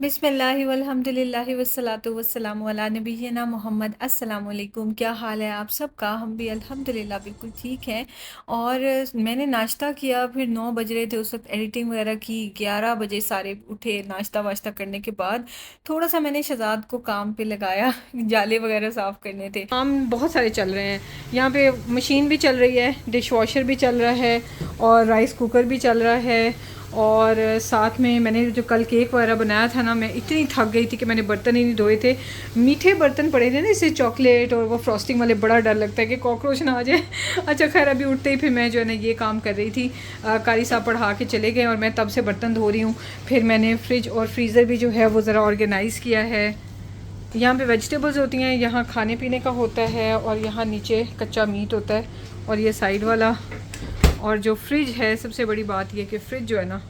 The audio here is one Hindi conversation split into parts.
बिस्मिल्लाहि वल्हम्दुलिल्लाहि वस्सलातु वस्सलामु अला नबिय्यिना मोहम्मद। अस्सलामु अलैकुम। क्या हाल है आप सबका? हम भी अल्हम्दुलिल्लाह बिल्कुल ठीक हैं। और मैंने नाश्ता किया, फिर 9 बज रहे थे उस वक्त, एडिटिंग वगैरह की। 11 बजे सारे उठे, नाश्ता वाश्ता करने के बाद थोड़ा सा मैंने शहजाद को काम पे लगाया जाले वगैरह साफ़ करने थे। काम बहुत सारे चल रहे हैं यहाँ पे। मशीन भी चल रही है, डिश वॉशर भी चल रहा है और राइस कुकर भी चल रहा है। और साथ में मैंने जो कल केक वगैरह बनाया था ना, मैं इतनी थक गई थी कि मैंने बर्तन ही नहीं धोए थे। मीठे बर्तन पड़े थे ना, इससे चॉकलेट और वो फ्रॉस्टिंग वाले, बड़ा डर लगता है कि कॉकरोच ना आ जाए। अच्छा खैर, अभी उठते ही फिर मैं जो है ना ये काम कर रही थी। कारी साहब पढ़ा के चले गए और मैं तब से बर्तन धो रही हूँ। फिर मैंने फ्रिज और फ्रीज़र भी जो है वो ज़रा ऑर्गेनाइज़ किया है। यहाँ पे वेजिटेबल्स होती हैं, यहाँ खाने पीने का होता है और यहाँ नीचे कच्चा मीट होता है। और ये साइड वाला, और जो फ्रिज है, सबसे बड़ी बात ये कि फ्रिज जो है ना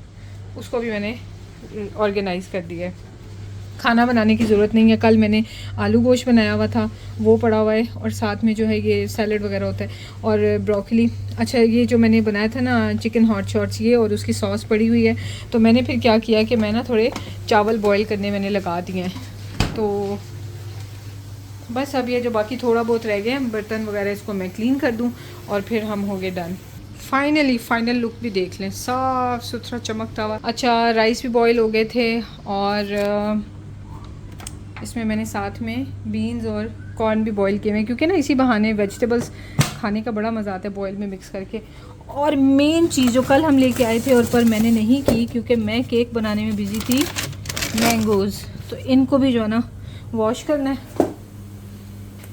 उसको भी मैंने ऑर्गेनाइज़ कर दिया है। खाना बनाने की ज़रूरत नहीं है। कल मैंने आलू गोश्त बनाया हुआ था, वो पड़ा हुआ है। और साथ में जो है ये सैलड वगैरह होता है और ब्रोकली। अच्छा, ये जो मैंने बनाया था ना चिकन हॉट शॉट्स, ये और उसकी सॉस पड़ी हुई है। तो मैंने फिर क्या किया कि मैं ना थोड़े चावल बॉयल करने मैंने लगा दिए हैं। तो बस अब ये जो बाकी थोड़ा बहुत रह गया है बर्तन वगैरह, इसको मैं क्लीन कर दूँ और फिर हम हो गए डन। फाइनल लुक भी देख लें, साफ़ सुथरा चमकता हुआ। अच्छा, राइस भी बॉईल हो गए थे और इसमें मैंने साथ में बीन्स और कॉर्न भी बॉईल किए हुए हैं, क्योंकि ना इसी बहाने वेजिटेबल्स खाने का बड़ा मज़ा आता है बॉईल में मिक्स करके। और मेन चीज़ जो कल हम लेके आए थे और पर मैंने नहीं की क्योंकि मैं केक बनाने में बिज़ी थी, मैंगोज़। तो इनको भी जो है ना वॉश करना है,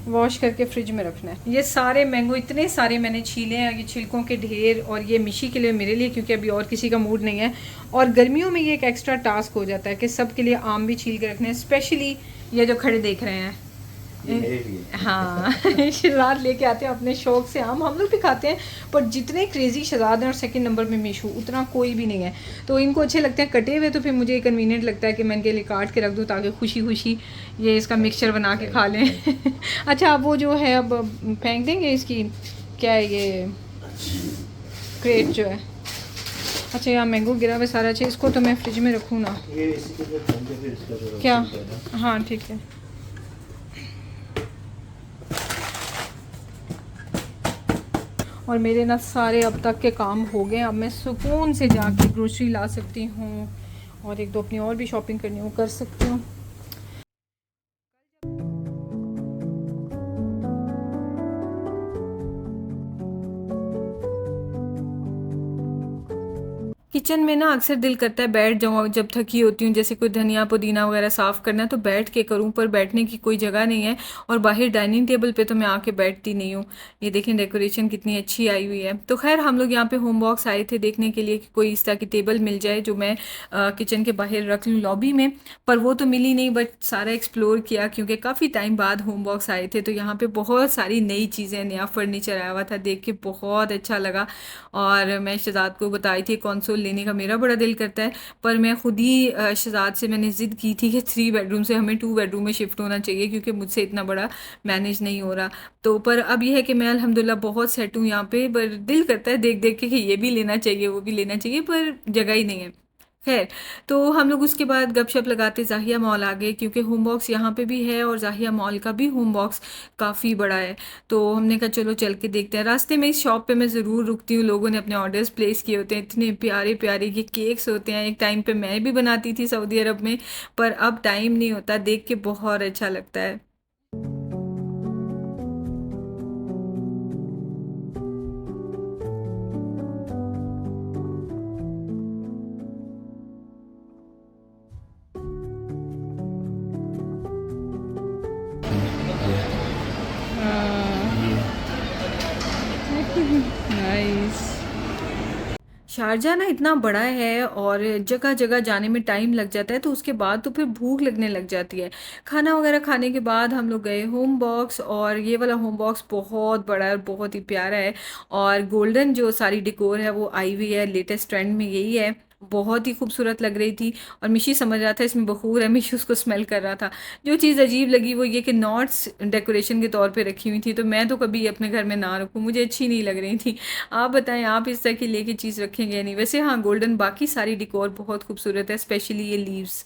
वॉश करके फ्रिज में रखना है। ये सारे मैंगो इतने सारे मैंने छीले हैं, ये छिलकों के ढेर। और ये मिशी के लिए, मेरे लिए, क्योंकि अभी और किसी का मूड नहीं है। और गर्मियों में ये एक एक्स्ट्रा टास्क हो जाता है कि सब के लिए आम भी छील के रखने हैं, स्पेशली ये जो खड़े देख रहे हैं। हाँ शहजाद लेके आते हैं अपने शौक से आम, हम लोग भी खाते हैं। पर जितने क्रेज़ी शहजाद हैं और सेकंड नंबर में मीशू, उतना कोई भी नहीं है। तो इनको अच्छे लगते हैं कटे हुए, तो फिर मुझे कन्वीनियंट लगता है कि मैं इनके लिए काट के रख दूँ ताकि खुशी खुशी ये इसका मिक्सचर बना के खा लें। अच्छा, अब वो जो है अब फेंक देंगे इसकी, क्या है ये क्रेट जो है। अच्छा, यहाँ मैंगो गिरा हुआ सारा। अच्छा, इसको तो मैं फ्रिज में रखूँ ना, क्या? हाँ ठीक है। और मेरे ना सारे अब तक के काम हो गए। अब मैं सुकून से जाके ग्रोसरी ला सकती हूँ और एक दो अपनी और भी शॉपिंग करनी हो कर सकती हूँ। किचन में ना अक्सर दिल करता है बैठ जाऊँ जब थकी होती हूँ, जैसे कोई धनिया पुदीना वगैरह साफ़ करना है तो बैठ के करूँ, पर बैठने की कोई जगह नहीं है। और बाहर डाइनिंग टेबल पे तो मैं आके बैठती नहीं हूँ। ये देखें डेकोरेशन कितनी अच्छी आई हुई है। तो खैर, हम लोग यहाँ पे होम बॉक्स आए थे देखने के लिए कि कोई इस तरह की टेबल मिल जाए जो मैं किचन के बाहर रख लूँ लॉबी में। पर वो तो मिली नहीं, बट सारा एक्सप्लोर किया क्योंकि काफ़ी टाइम बाद होम बॉक्स आए थे। तो यहाँ पे बहुत सारी नई चीज़ें, नया फर्नीचर आया हुआ था, देख के बहुत अच्छा लगा। और मैं शहजाद को बताई थी कंसोल लेने का मेरा बड़ा दिल करता है, पर मैं खुद ही शहजाद से मैंने ज़िद की थी कि 3 बेडरूम से हमें 2 बेडरूम में शिफ्ट होना चाहिए क्योंकि मुझसे इतना बड़ा मैनेज नहीं हो रहा। तो पर अब यह है कि मैं अल्हम्दुलिल्लाह बहुत सेट हूँ यहाँ पे, पर दिल करता है देख देख के कि ये भी लेना चाहिए वो भी लेना चाहिए, पर जगह ही नहीं है। खैर, तो हम लोग उसके बाद गपशप लगाते ज़ाहिया मॉल आ गए, क्योंकि होम बॉक्स यहाँ पे भी है और ज़ाहिया मॉल का भी होम बॉक्स काफ़ी बड़ा है। तो हमने कहा चलो चल के देखते हैं। रास्ते में इस शॉप पे मैं ज़रूर रुकती हूँ, लोगों ने अपने ऑर्डर्स प्लेस किए होते हैं, इतने प्यारे प्यारे ये केक्स होते हैं। एक टाइम पे मैं भी बनाती थी सऊदी अरब में, पर अब टाइम नहीं होता। देख के बहुत अच्छा लगता है। नाइस। शारजा ना इतना बड़ा है और जगह जगह जाने में टाइम लग जाता है, तो उसके बाद तो फिर भूख लगने लग जाती है। खाना वगैरह खाने के बाद हम लोग गए होम बॉक्स, और ये वाला होम बॉक्स बहुत बड़ा है और बहुत ही प्यारा है। और गोल्डन जो सारी डिकोर है वो आई हुई है, लेटेस्ट ट्रेंड में यही है। बहुत ही खूबसूरत लग रही थी। और मिशी समझ रहा था इसमें बखूर है, मिशी उसको स्मेल कर रहा था। जो चीज़ अजीब लगी वो ये कि नॉट्स डेकोरेशन के तौर पे रखी हुई थी, तो मैं तो कभी अपने घर में ना रखूँ, मुझे अच्छी नहीं लग रही थी। आप बताएं, आप इस तरह की लेके चीज़ रखेंगे या नहीं? वैसे हाँ, गोल्डन बाकी सारी डिकोर बहुत खूबसूरत है, स्पेशली ये लीव्स।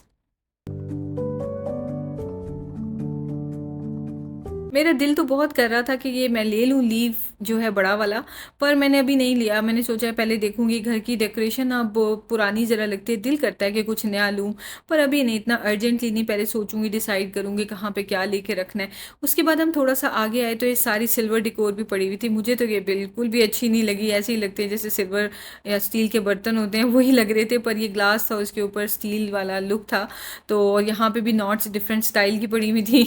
मेरा दिल तो बहुत कर रहा था कि ये मैं ले लूँ लीव जो है बड़ा वाला, पर मैंने अभी नहीं लिया। मैंने सोचा पहले देखूंगी घर की डेकोरेशन, अब पुरानी ज़रा लगती है, दिल करता है कि कुछ नया लूँ, पर अभी नहीं, इतना अर्जेंटली नहीं, पहले सोचूंगी, डिसाइड करूंगी कहाँ पे क्या लेके रखना है। उसके बाद हम थोड़ा सा आगे आए तो ये सारी सिल्वर डिकोर भी पड़ी हुई थी। मुझे तो ये बिल्कुल भी अच्छी नहीं लगी, ऐसे ही लगते हैं जैसे सिल्वर या स्टील के बर्तन होते हैं वही लग रहे थे, पर ये ग्लास था, उसके ऊपर स्टील वाला लुक था। तो यहाँ पे भी नॉट्स डिफरेंट स्टाइल की पड़ी हुई थी।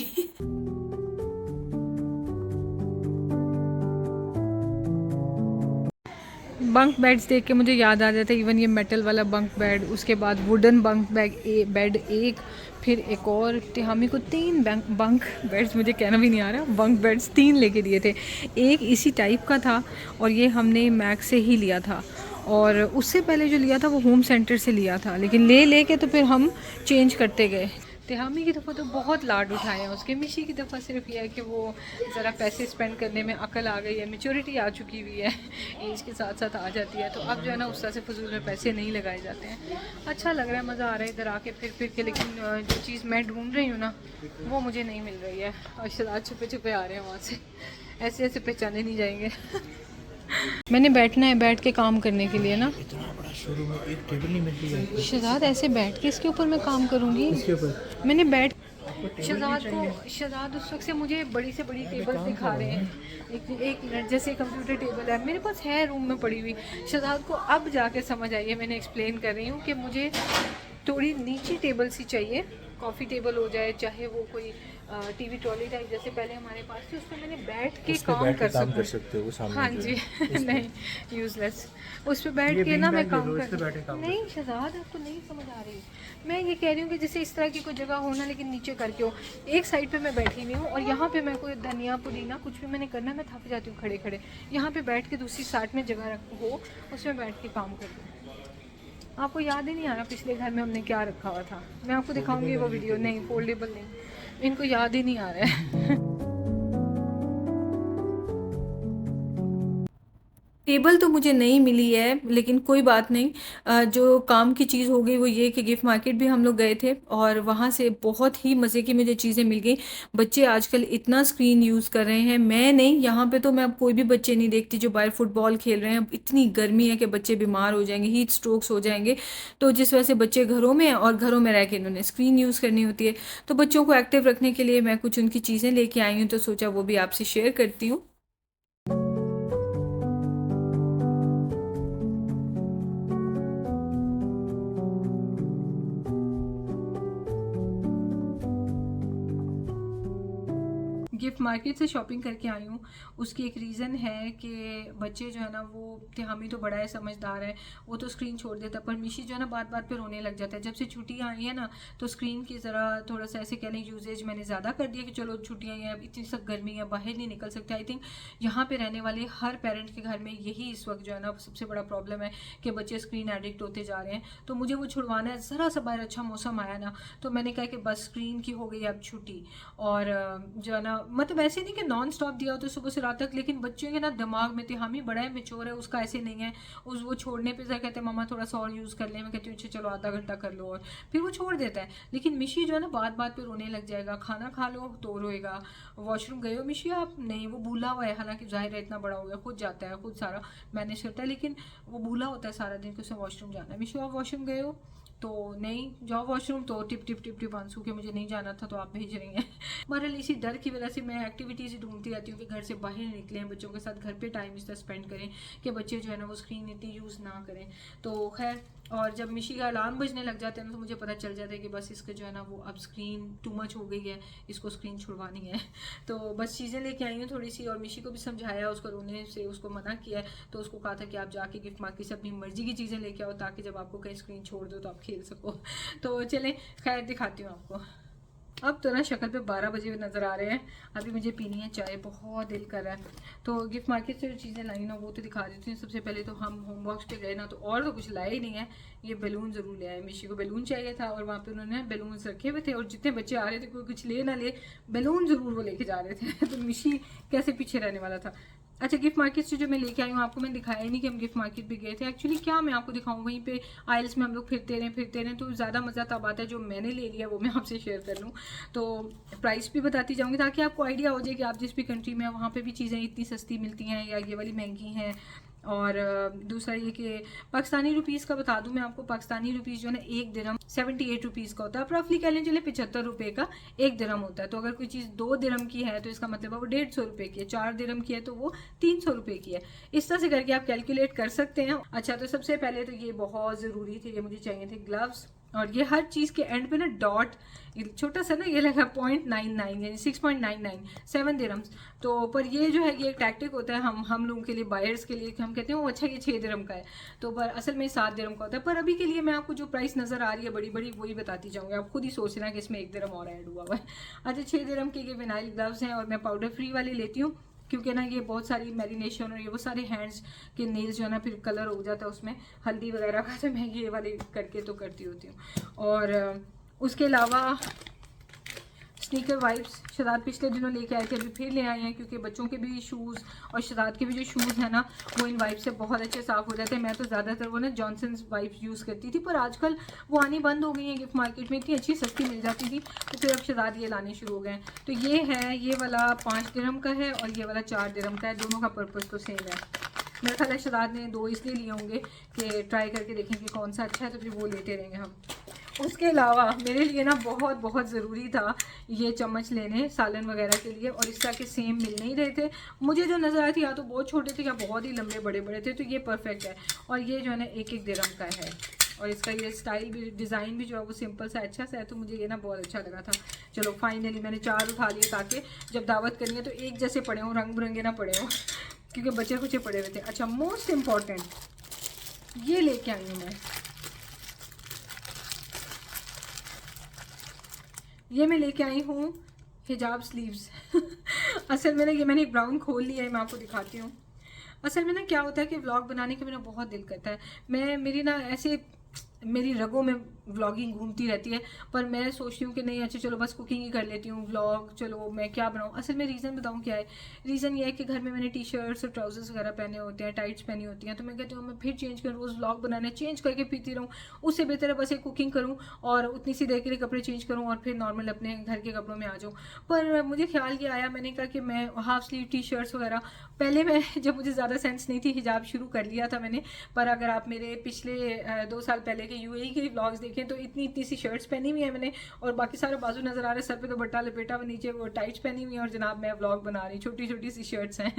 बंक बेड्स देख के मुझे याद आ जाता है, इवन ये मेटल वाला बंक बेड, उसके बाद वुडन बंक बेड एक, फिर एक और तिहामी को 3 बंक बेड्स, मुझे कहना भी नहीं आ रहा, बंक बेड्स 3 लेके दिए थे। एक इसी टाइप का था और ये हमने मैक से ही लिया था, और उससे पहले जो लिया था वो होम सेंटर से लिया था, लेकिन ले के तो फिर हम चेंज करते गए। तिहामी की दफ़ा तो बहुत लाड उठाए हैं उसके, मिशी की दफ़ा सिर्फ यह है कि वो ज़रा पैसे स्पेंड करने में अकल आ गई है, मेच्योरिटी आ चुकी हुई है, एज के साथ साथ आ जाती है, तो अब जो है ना उस तरह से फजूल में पैसे नहीं लगाए जाते हैं। अच्छा लग रहा है, मज़ा आ रहा है इधर आके फिर के, लेकिन जो चीज़ मैं ढूंढ रही हूँ ना वो मुझे नहीं मिल रही है, और शराब छुपे छुपे आ रहे हैं वहाँ से, ऐसे ऐसे पहचाने नहीं जाएंगे। मैंने बैठना है, बैठ के काम करने के लिए ना, इतना बड़ा शोरूम में एक टेबल नहीं मिलती है। शहजाद ऐसे बैठ के इसके ऊपर मैं काम करूँगी, इसके ऊपर मैंने बैठ शहजाद उस वक्त से मुझे बड़ी से बड़ी टेबल दिखा रहे हैं, एक मिनट, जैसे कंप्यूटर टेबल है मेरे पास है रूम में पड़ी हुई। शहजाद को अब जाके समझ आई है, मैंने एक्सप्लेन कर रही हूँ कि मुझे थोड़ी नीची टेबल सी चाहिए, कॉफ़ी टेबल हो जाए, चाहे वो कोई टीवी ट्रॉली टाइप जैसे पहले हमारे पास थी, उस पर मैंने बैठ के काम कर सकते हो सामने। हाँ जी। नहीं, यूजलेस, उस पर बैठ के ना मैं काम कर, नहीं शहजाद आपको नहीं समझ आ रही, मैं ये कह रही हूँ कि जैसे इस तरह की कोई जगह हो ना, लेकिन नीचे करके हो, एक साइड पे मैं बैठी हुई हूँ और यहाँ पे मैं कोई धनिया पुदीना कुछ भी मैंने करना, मैं थक जाती हूँ खड़े खड़े, यहाँ पे बैठ के दूसरी साइड में जगह हो, उसमें बैठ के काम कर दूँ। आपको याद ही नहीं आ रहा पिछले घर में हमने क्या रखा हुआ था, मैं आपको दिखाऊंगी वो वीडियो, नहीं फोल्डेबल नहीं, इनको याद ही नहीं आ रहा है। टेबल तो मुझे नहीं मिली है, लेकिन कोई बात नहीं। जो काम की चीज़ हो गई वो ये कि गिफ्ट मार्केट भी हम लोग गए थे और वहाँ से बहुत ही मज़े की मुझे चीज़ें मिल गई। बच्चे आजकल इतना स्क्रीन यूज़ कर रहे हैं, मैं नहीं, यहाँ पे तो मैं अब कोई भी बच्चे नहीं देखती जो बाहर फुटबॉल खेल रहे हैं। अब इतनी गर्मी है कि बच्चे बीमार हो जाएंगे, हीट स्ट्रोक्स हो जाएंगे, तो जिस वजह से बच्चे घरों में हैं और घरों में रह के इन्होंने स्क्रीन यूज़ करनी होती है। तो बच्चों को एक्टिव रखने के लिए मैं कुछ उनकी चीज़ें लेके आई हूँ, तो सोचा वो भी आपसे शेयर करती हूँ। गिफ्ट मार्केट से शॉपिंग करके आई हूँ, उसकी एक रीज़न है कि बच्चे जो है ना, वो तिहामी तो बड़ा है, समझदार है, वो तो स्क्रीन छोड़ देता है, पर मिशी जो है ना बात बात पे रोने लग जाता है। जब से छुट्टियाँ आई हैं ना, तो स्क्रीन की ज़रा थोड़ा सा ऐसे कह लें यूजेज मैंने ज़्यादा कर दिया कि चलो छुट्टियाँ हैं, अब इतनी सख्त गर्मी है, बाहर नहीं निकल सकते। आई थिंक यहाँ पर रहने वाले हर पेरेंट के घर में यही इस वक्त जो है ना सबसे बड़ा प्रॉब्लम है कि बच्चे स्क्रीन एडिक्ट होते जा रहे हैं। तो मुझे वो छुड़वाना है, ज़रा सा बाहर अच्छा मौसम आया ना, तो मैंने कहा कि बस स्क्रीन की हो गई अब छुट्टी। और जो है ना, मतलब ऐसे नहीं कि नॉन स्टॉप दिया होता सुबह से रात तक, लेकिन बच्चों के ना दिमाग में, तिहामी बड़ा है, मेच्योर है, उसका ऐसे नहीं है, उस वो छोड़ने पे कहते हैं मम्मा थोड़ा सा और यूज़ कर ले, मैं कहती हूँ अच्छा चलो आधा घंटा कर लो, और फिर वो छोड़ देता है। लेकिन मिशी जो है ना बात बात पे रोने लग जाएगा, खाना खा लो तो रोएगा, वॉशरूम गए हो मिशी आप, नहीं, वो भूला हुआ है, हालांकि जाहिर है इतना बड़ा हो गया, खुद जाता है, खुद सारा मैनेज करता है, लेकिन वो भूला होता है सारा दिन कि उसे वॉशरूम जाना है। मिशी आप वॉशरूम गए हो, तो नहीं, जाओ वॉशरूम, तो टिप टिप टिप टिप आंसू के मुझे नहीं जाना था तो आप भेज रही हैं। बहरहाल इसी डर की वजह से मैं एक्टिविटीज़ ढूंढती रहती हूँ कि घर से बाहर निकलें, बच्चों के साथ घर पे टाइम इस तरह स्पेंड करें कि बच्चे जो है ना वो स्क्रीन इतनी यूज़ ना करें। तो खैर, और जब मिशी का अलार्म बजने लग जाते हैं ना, तो मुझे पता चल जाता है कि बस इसका जो है ना वो अब स्क्रीन टू मच हो गई है, इसको स्क्रीन छुड़वानी है। तो बस चीज़ें लेके आई हूँ थोड़ी सी, और मिशी को भी समझाया, उसको रोने से उसको मना किया है, तो उसको कहा था कि आप जाके गिफ्ट मार्केट से अपनी मर्जी की चीज़ें लेके आओ, ताकि जब आपको कहीं स्क्रीन छोड़ दो तो आप खेल सको। तो चलें, खैर दिखाती हूँ आपको। अब तो ना शक्ल पे 12 बजे हुए नज़र आ रहे हैं, अभी मुझे पीनी है चाय, बहुत दिल कर रहा है। तो गिफ्ट मार्केट से जो चीज़ें लाई ना वो तो दिखा देती हूँ। सबसे पहले तो हम होम बॉक्स पे गए ना, तो और तो कुछ लाए ही नहीं है, ये बैलून ज़रूर ले आए, मिशी को बैलून चाहिए था, और वहाँ पे उन्होंने बैलून रखे हुए थे, और जितने बच्चे आ रहे थे कोई कुछ ले ना ले, बैलून ज़रूर वो लेके जा रहे थे। तो मिशी कैसे पीछे रहने वाला था। अच्छा, गिफ्ट मार्केट से जो मैं लेके आई हूँ, आपको मैंने दिखाया ही नहीं कि हम गिफ्ट मार्केट भी गए थे। एक्चुअली क्या मैं आपको दिखाऊँ, वहीं पे आइल्स में हम लोग फिरते रहें तो ज़्यादा मज़ा तब आता है। जो मैंने ले लिया वो मैं आपसे शेयर कर लूँ, तो प्राइस भी बताती जाऊँगी ताकि आपको आइडिया हो जाए कि आप जिस भी कंट्री में हैं वहाँ पे भी चीज़ें इतनी सस्ती मिलती हैं या ये वाली महंगी हैं। और दूसरा ये कि पाकिस्तानी रुपीज़ का बता दूं मैं आपको, पाकिस्तानी रुपीज़ जो है ना, एक दिरहम 78 रुपीज़ का होता है। आप रफली कह लें चले 75 रुपये का एक दिरहम होता है। तो अगर कोई चीज़ 2 दिरहम की है तो इसका मतलब है वो 150 रुपये की है, 4 दिरहम की है तो वो 300 रुपये की है। इस तरह से करके आप कैलकुलेट कर सकते हैं। अच्छा, तो सबसे पहले तो ये बहुत ज़रूरी थे, ये मुझे चाहिए थे ग्लव्स। और ये हर चीज़ के एंड पे ना डॉट छोटा सा ना ये लगा 0.99 यानी 6.99 7 दिरहम्स। तो पर ये जो है ये एक टैक्टिक होता है हम लोगों के लिए, बायर्स के लिए, हम कहते हैं वो अच्छा ये 6 दिरहम का है, तो पर असल में 7 दिरहम का होता है। पर अभी के लिए मैं आपको जो प्राइस नज़र आ रही है बड़ी बड़ी वही बताती जाऊँगी, आप खुद ही सोच रहे हैं कि इसमें 1 दिरहम और ऐड हुआ है। अच्छा, 6 दिरहम के ये विनाइल ग्लव्स हैं और मैं पाउडर फ्री वाले लेती हूँ क्योंकि ना ये बहुत सारी मैरिनेशन और ये वो सारे हैंड्स के नेल्स जो है ना फिर कलर हो जाता है उसमें हल्दी वगैरह का, तो मैं ये वाले करके तो करती होती हूँ। और उसके अलावा स्नीकर वाइप्स शदाद पिछले दिनों लेके आए थे, अभी फिर ले आए हैं क्योंकि बच्चों के भी शूज़ और शदाद के भी जो शूज़ हैं ना वो इन वाइप से बहुत अच्छे साफ़ हो जाते हैं। मैं तो ज़्यादातर वो ना जॉनसन्स वाइप्स यूज़ करती थी, पर आजकल वो आनी बंद हो गई हैं गिफ्ट मार्केट में, इतनी अच्छी सस्ती मिल जाती थी, तो फिर अब शदाद ये लाने शुरू हो गए हैं। तो ये है, ये वाला 5 दिरहम का है और ये वाला 4 दिरहम का है, दोनों का पर्पज़ तो सेम है। मेरा ख्याल है शदाद ने 2 इसलिए लिए होंगे कि ट्राई करके देखें कि कौन सा अच्छा है, तो फिर वो लेते रहेंगे हम। उसके अलावा मेरे लिए ना बहुत बहुत ज़रूरी था ये चम्मच लेने सालन वगैरह के लिए, और इस तरह के सेम मिल नहीं रहे थे मुझे। जो नज़र आए थे या तो बहुत छोटे थे या बहुत ही लंबे बड़े बड़े थे, तो ये परफेक्ट है। और ये जो है ना 1-1 दिरहम का है और इसका ये स्टाइल भी, डिज़ाइन भी जो है वो सिंपल सा अच्छा सा है, तो मुझे ये ना बहुत अच्छा लगा था। चलो फाइनली मैंने 4 उठा लिए ताकि जब दावत करनी है तो एक जैसे पड़े हों, रंग बिरंगे ना पड़े हों क्योंकि बच्चे कुछ पड़े हुए थे। अच्छा, मोस्ट इम्पॉर्टेंट ये लेके आई हूँ मैं, ये मैं लेके आई हूँ हिजाब स्लीव्स असल में ना ये मैंने एक ब्राउन खोल लिया है, मैं आपको दिखाती हूँ। असल में ना क्या होता है कि व्लॉग बनाने का मेरा बहुत दिल करता है, मेरी ना ऐसे मेरी रगों में व्लॉगिंग घूमती रहती है, पर मैं सोचती हूँ कि नहीं अच्छा चलो बस कुकिंग ही कर लेती हूँ, व्लॉग चलो मैं क्या बनाऊँ। असल में रीज़न बताऊँ क्या है, रीज़न ये है कि घर में मैंने टी शर्ट्स और ट्राउजर्स वगैरह पहने होते हैं, टाइट्स पहनी होती हैं, तो मैं कहती हूँ मैं फिर चेंज करूँ, रोज़ व्लॉग बनाना है चेंज करके पीती रहूँ, उससे बेहतर है बस एक कुकिंग करूँ और उतनी सी देर के लिए कपड़े चेंज करूँ और फिर नॉर्मल अपने घर के कपड़ों में आ जाऊँ। पर मुझे ख्याल ये आया, मैंने कहा कि मैं हाफ स्लीव टी शर्ट्स वगैरह, पहले मैं जब मुझे ज़्यादा सेंस नहीं थी हिजाब शुरू कर लिया था मैंने, पर अगर आप मेरे पिछले 2 साल पहले के यूएई के व्लॉग्स देखें तो इतनी इतनी सी शर्ट्स पहनी हुई है मैंने और बाकी सारे बाजू नज़र आ रहे हैं, सर पे तो बट्टा लपेटा हुआ, नीचे वो टाइट्स पहनी हुई है और जनाब मैं व्लॉग बना रही, छोटी छोटी सी शर्ट्स हैं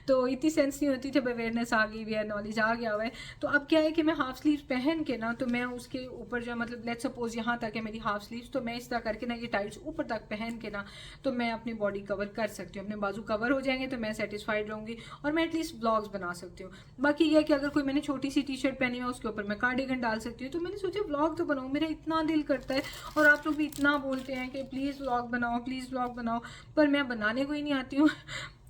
तो इतनी सेंस नहीं होती थी, अवेयरनेस आ गई हुई है, नॉलेज आ गया हुआ है। तो अब क्या है कि मैं हाफ स्लीव्स पहन के ना, तो मैं उसके ऊपर जो मतलब लेट्स सपोज यहाँ तक है मेरी हाफ स्लीव्स, तो मैं इस तरह करके ना ये टाइट्स ऊपर तक पहन के ना, तो मैं अपनी बॉडी कवर कर सकती हूँ, अपने बाजू कवर हो जाएंगे तो मैं सेटिस्फाइड रहूँगी और मैं एटलीस्ट ब्लॉग्स बना सकती हूँ। बाकी ये है कि अगर कोई मैंने छोटी सी टी शर्ट पहनी है उसके ऊपर मैं कार्डिगन डाल सकती हूँ, तो मैंने सोचा व्लॉग तो बनाऊँ, मेरा इतना दिल करता है और आप लोग भी इतना बोलते हैं कि प्लीज़ व्लॉग बनाओ प्लीज़ व्लॉग बनाओ, पर मैं बनाने को ही नहीं आती हूँ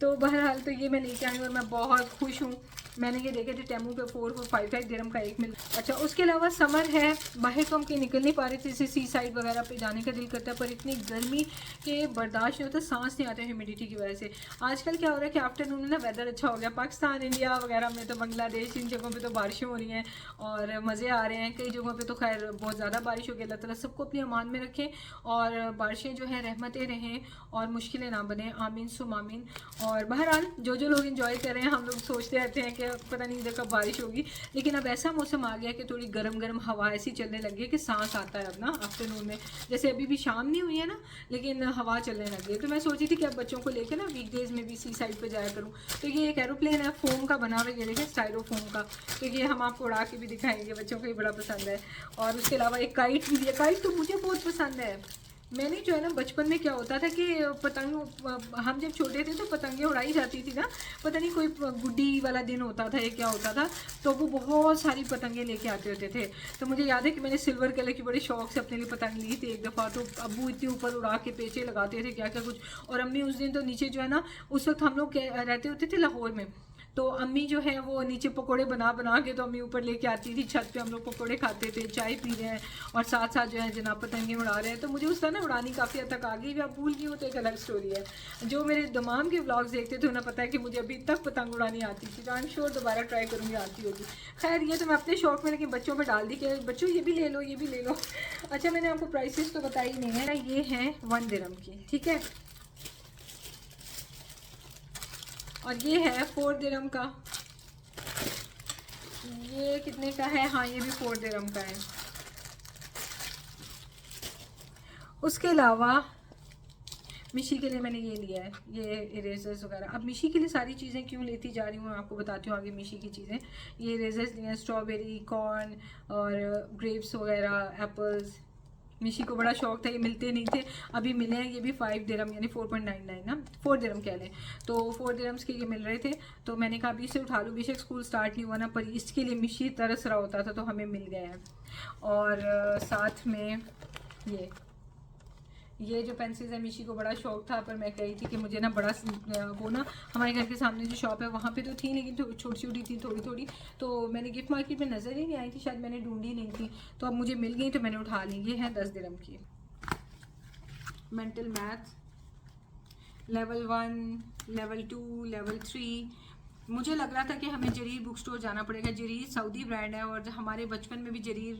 तो बहरहाल तो ये मैं लेके आई हूँ और मैं बहुत खुश हूँ। मैंने ये देखे थे टेमू पे 4-5 दिरहम का एक मिल। अच्छा, उसके अलावा समर है, बाहर तो हम कहीं निकल नहीं पा रहे थे, जैसे सी साइड वगैरह पे जाने का दिल करता है, पर इतनी गर्मी के बर्दाश्त नहीं होता, सांस नहीं आते ह्यूमिडिटी की वजह से। आजकल क्या हो रहा है कि आफ्टरनून में ना वेदर अच्छा हो गया, पाकिस्तान इंडिया वगैरह में तो, बांग्लादेश इन जगहों पर तो बारिशें हो रही हैं और मज़े आ रहे हैं, कई जगहों पर तो खैर बहुत ज़्यादा बारिश हो गई। अल्लाह ताला सबको अपनी अमान में रखें और बारिशें जो हैं रहमतें रहें और मुश्किलें ना बने, आमीन सुम आमीन। और बहरहाल जो लोग इंजॉय कर रहे हैं, हम लोग सोचते रहते हैं कि पता नहीं इधर कब बारिश होगी, लेकिन अब ऐसा मौसम आ गया कि थोड़ी गर्म गर्म हवा ऐसी चलने लगी है कि सांस आता है अब ना आफ्टरनून में, जैसे अभी भी शाम नहीं हुई है ना लेकिन हवा चलने लगी है। तो मैं सोची थी कि अब बच्चों को लेकर ना वीकडेज में भी सी साइड पर जाया करूँ। तो ये एक एरोप्लेन है, फोम का बना हुआ है, ये देखें स्टाइरोफोम का, तो ये हम आपको उड़ा के भी दिखाएंगे, बच्चों को ये बड़ा पसंद है। और उसके अलावा एक काइट भी है, काइट तो मुझे बहुत पसंद है। मैंने जो है ना बचपन में क्या होता था कि पतंग, हम जब छोटे थे तो पतंगें उड़ाई जाती थी ना, पता नहीं कोई गुड्डी वाला दिन होता था या क्या होता था, तो वो बहुत सारी पतंगें लेके आते होते थे। तो मुझे याद है कि मैंने सिल्वर कलर की बड़े शौक से अपने लिए पतंग ली थी एक दफ़ा, तो अब्बू इतनी ऊपर उड़ा के पेचे लगाते थे क्या क्या कुछ, और अम्मी उस दिन तो नीचे जो है ना, उस वक्त हम लोग रहते होते थे लाहौर में, तो अम्मी जो है वो नीचे पकोड़े बना बना के तो अम्मी ऊपर लेके आती थी छत पे, हम लोग पकोड़े खाते थे, चाय पी रहे हैं और साथ साथ जो है जनाब पतंगे उड़ा रहे हैं। तो मुझे उस तरह ना उड़ानी काफ़ी हद तक आ गई, अब भूल गई हूँ तो एक अलग स्टोरी है। जो मेरे दमाम के व्लॉग्स देखते थे उन्हें पता है कि मुझे अभी तक पतंग उड़ानी आती थी, तो आई एम श्योर दोबारा ट्राई करूँगी, आती होगी। खैर ये तो मैं अपने शौक में, लेकिन बच्चों पर डाल दी कि बच्चों ये भी ले लो, ये भी ले लो। अच्छा मैंने आपको प्राइसेस तो बताई नहीं है, ये है 1 दिरहम की, ठीक है, और ये है 4 दिरहम का। ये कितने का है? हाँ ये भी 4 दिरहम का है। उसके अलावा मिशी के लिए मैंने ये लिया है, ये इरेजर्स वगैरह। अब मिशी के लिए सारी चीज़ें क्यों लेती जा रही हूँ मैं आपको बताती हूँ आगे। मिशी की चीज़ें, ये इरेजर्स लिए हैं, स्ट्रॉबेरी, कॉर्न और ग्रेप्स वगैरह, एप्पल्स। मिशी को बड़ा शौक था, ये मिलते नहीं थे, अभी मिले हैं। ये भी 5 दिरहम यानी 4.99 ना, 4 दिरहम कह लें, तो 4 दिरहम्स के ये मिल रहे थे। तो मैंने कहा अभी इसे उठा लूँ, बेशक स्कूल स्टार्ट नहीं हुआ ना, पर इसके लिए मिशी तरस रहा होता था तो हमें मिल गया है। और साथ में ये जो पेंसिल्स है, मिशी को बड़ा शौक था, पर मैं कही थी कि मुझे ना बड़ा वो ना हमारे घर के सामने जो शॉप है वहाँ पे तो थी, लेकिन छोटी छोटी थी थोड़ी थोड़ी, तो मैंने गिफ्ट मार्केट में नज़र ही नहीं आई थी, शायद मैंने ढूंढी नहीं थी, तो अब मुझे मिल गई तो मैंने उठा ली। ये है 10 दिरहम की। Mental math level 1, level 2, level 3। मुझे लग रहा था कि हमें जरीर बुक स्टोर जाना पड़ेगा। जरीर सऊदी ब्रांड है और हमारे बचपन में भी जरीर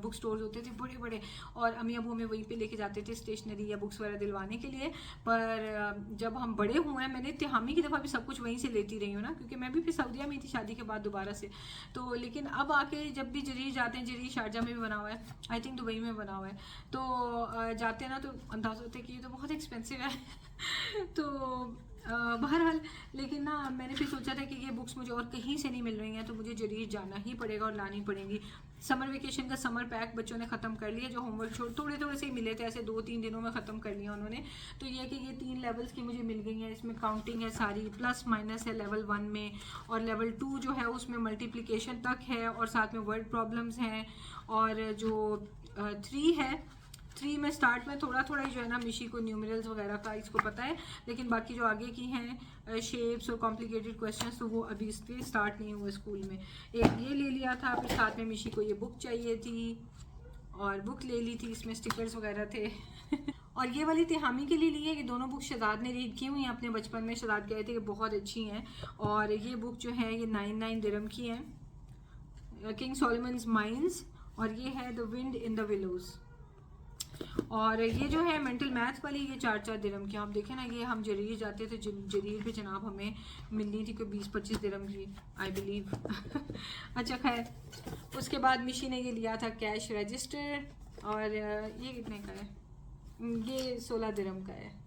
बुक स्टोर होते थे बड़े बड़े, और अम्मी अबू हमें वहीं पे लेके जाते थे स्टेशनरी या बुक्स वगैरह दिलवाने के लिए। पर जब हम बड़े हुए हैं, मैंने तिहामी की दफ़ा भी सब कुछ वहीं से लेती रही हूँ ना, क्योंकि मैं भी फिर सऊदीया में थी शादी के बाद दोबारा से। तो लेकिन अब आके जब भी जरीर जाते हैं, जरीर शारजा में भी बना हुआ है, आई थिंक दुबई में बना हुआ है, तो जाते हैं ना तो अंदाज़ा होता है कि ये तो बहुत एक्सपेंसिव है। तो बहरहाल, लेकिन ना मैंने फिर सोचा था कि ये बुक्स मुझे और कहीं से नहीं मिल रही हैं, तो मुझे जरूर जाना ही पड़ेगा और लानी पड़ेंगी। समर वेकेशन का समर पैक बच्चों ने ख़त्म कर लिया, जो होमवर्क छोड़ थोड़े थोड़े से ही मिले थे, ऐसे 2-3 दिनों में ख़त्म कर लिया उन्होंने। तो ये कि ये 3 लेवल्स की मुझे मिल गई हैं, इसमें काउंटिंग है सारी, प्लस माइनस है लेवल 1 में, और लेवल 2 जो है उसमें मल्टीप्लिकेशन तक है और साथ में वर्ड प्रॉब्लम्स हैं। और जो 3 है, 3 में स्टार्ट में थोड़ा थोड़ा ही जो है ना मिशी को न्यूमरल्स वगैरह का इसको पता है, लेकिन बाकी जो आगे की हैं शेप्स और कॉम्प्लिकेटेड क्वेश्चंस, तो वो अभी इसके स्टार्ट नहीं हुए स्कूल में। एक ये ले लिया था, फिर साथ में मिशी को ये बुक चाहिए थी और बुक ले ली थी, इसमें स्टिकर्स वगैरह थे। और ये वाली तिहामी के लिए ली है, ये दोनों बुक शहजाद ने रीड की हुई हैं अपने बचपन में, शहजाद कहते थे कि बहुत अच्छी हैं। और ये बुक जो है ये 9 दिरहम की है, किंग सोलोमन्स माइंस, और ये है the wind in the willows. और ये जो है मेंटल मैथ वाली, ये 4 दिरहम की। आप देखें ना, ये हम जरीर जाते थे, जरीर पे जनाब हमें मिलनी थी कोई 20-25 दिरहम की, आई बिलीव। अच्छा खैर, उसके बाद मिशी ने ये लिया था कैश रजिस्टर, और ये कितने का है? ये 16 दिरहम का है।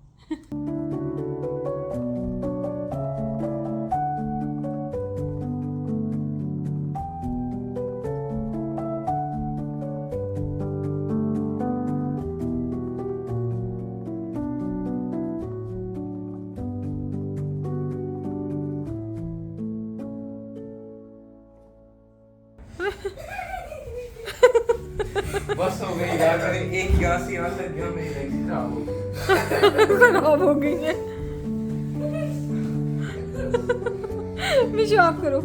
बस हो गई यार, मैंने एक यहाँ से यहाँ तक गया, मेरी लेग खराब हो गई। खराब हो गई है। मिशो आप करो।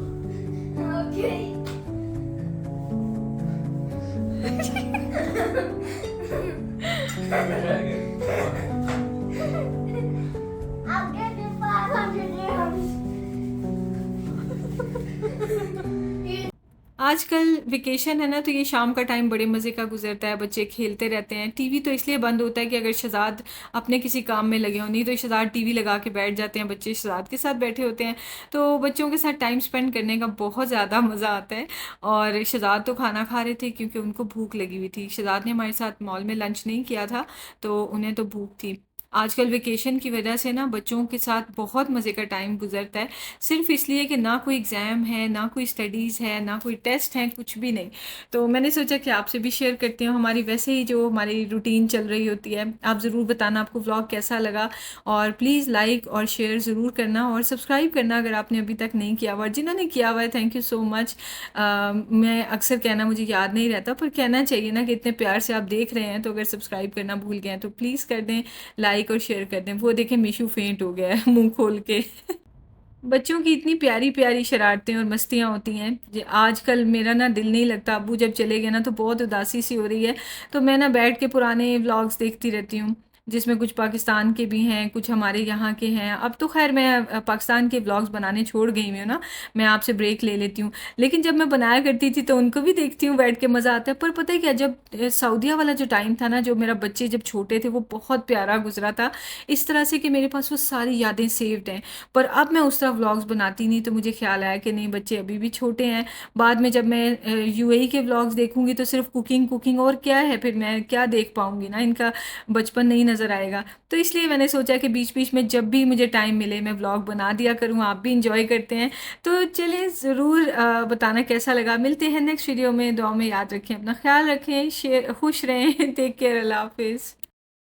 I'll give you 500 dirhams. आजकल वेकेशन है ना, तो ये शाम का टाइम बड़े मज़े का गुजरता है, बच्चे खेलते रहते हैं। टीवी तो इसलिए बंद होता है कि अगर शहजाद अपने किसी काम में लगे हों, नहीं तो शहजाद टीवी लगा के बैठ जाते हैं, बच्चे शहजाद के साथ बैठे होते हैं, तो बच्चों के साथ टाइम स्पेंड करने का बहुत ज़्यादा मज़ा आता है। और शहजाद तो खाना खा रहे थे क्योंकि उनको भूख लगी हुई थी। शहजाद ने हमारे साथ मॉल में लंच नहीं किया था, तो उन्हें तो भूख थी। आजकल वेकेशन की वजह से ना बच्चों के साथ बहुत मज़े का टाइम गुजरता है, सिर्फ इसलिए कि ना कोई एग्ज़ाम है, ना कोई स्टडीज़ है, ना कोई टेस्ट है, कुछ भी नहीं। तो मैंने सोचा कि आपसे भी शेयर करती हूँ हमारी वैसे ही जो हमारी रूटीन चल रही होती है। आप ज़रूर बताना आपको व्लॉग कैसा लगा, और प्लीज़ लाइक और शेयर ज़रूर करना और सब्सक्राइब करना अगर आपने अभी तक नहीं किया हुआ। जिन्होंने किया हुआ है थैंक यू सो मच। मैं अक्सर कहना मुझे याद नहीं रहता, पर कहना चाहिए ना कि इतने प्यार से आप देख रहे हैं, तो अगर सब्सक्राइब करना भूल गए हैं तो प्लीज़ कर दें, लाइक और शेयर कर दें। वो देखें मीशू फेंट हो गया है मुंह खोल के। बच्चों की इतनी प्यारी प्यारी शरारतें और मस्तियाँ होती हैं। आजकल मेरा ना दिल नहीं लगता, अब्बू जब चले गए ना तो बहुत उदासी सी हो रही है। तो मैं ना बैठ के पुराने व्लॉग्स देखती रहती हूँ, जिसमें कुछ पाकिस्तान के भी हैं, कुछ हमारे यहाँ के हैं। अब तो खैर मैं पाकिस्तान के व्लॉग्स बनाने छोड़ गई हूँ ना, मैं आपसे ब्रेक ले लेती हूँ। लेकिन जब मैं बनाया करती थी तो उनको भी देखती हूँ बैठ के, मज़ा आता है। पर पता है क्या, जब सऊदीया वाला जो टाइम था ना, जो मेरा बच्चे जब छोटे थे, वो बहुत प्यारा गुजरा था, इस तरह से कि मेरे पास वो सारी यादें सेव्ड हैं। पर अब मैं उस तरह व्लॉग्स बनाती नहीं, तो मुझे ख्याल आया कि नहीं, बच्चे अभी भी छोटे हैं। बाद में जब मैं यूएई के व्लॉग्स देखूंगी तो सिर्फ कुकिंग कुकिंग, और क्या है, फिर मैं क्या देख पाऊंगी ना, इनका बचपन नहीं नज़र आएगा। तो इसलिए मैंने सोचा कि बीच बीच में जब भी मुझे टाइम मिले मैं व्लॉग बना दिया करूँ, आप भी इंजॉय करते हैं। तो चलिए, ज़रूर बताना कैसा लगा। मिलते हैं नेक्स्ट वीडियो में, दुआ में याद रखें, अपना ख्याल रखें, शेयर खुश रहें। टेक केयर, अल्लाह हाफिज़।